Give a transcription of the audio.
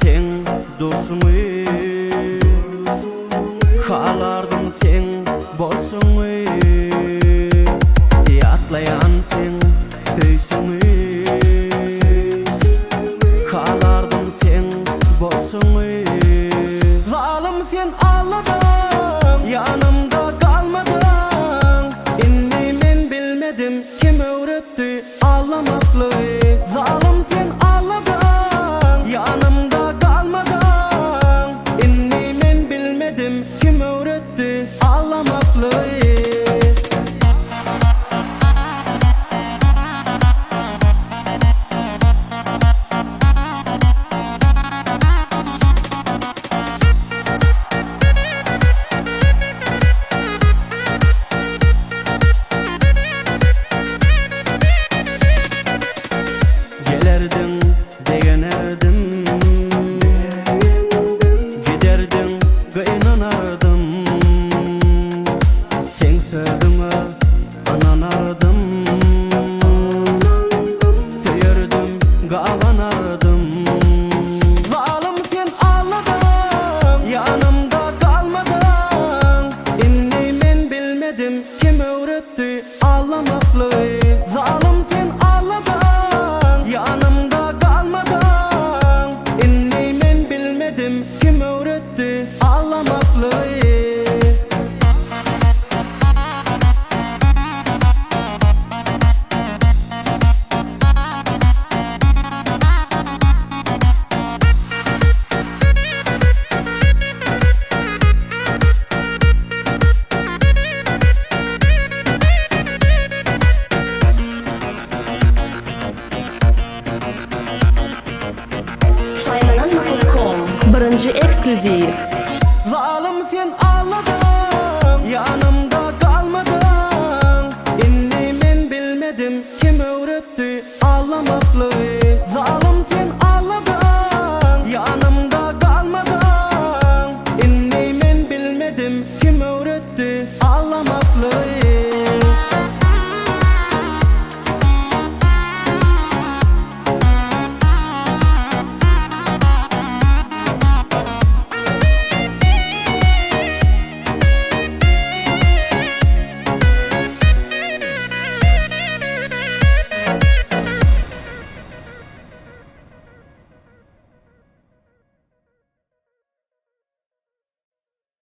sen dostumy, halardım sen bolsumy, tiyatlayan sen söýsüňi, halardım sen bolsumy. Zalim sen ağladın, yanımda kalmadın. İnni men bilmedim, kim öğretti ağlamaklı. Zalim sen ağladın, yanımda kalmadın. İnni men bilmedim, kim öğretti ağlamaklı. Gelerdin degenerdim, giderdin gıynanardım. Sen sözüme ananardım, söyerdim gağlanardım. Zalim sen ağladın, yanımda kalmadın. İnni men bilmedim, kim öğretti ağlamaklı. Zalim sen ağladın, yanımda kalmadın. İnni men bilmedim, kim öğretti ağlamaklı. Birinci ekskluziv. Zalim sen ağladın, yanımda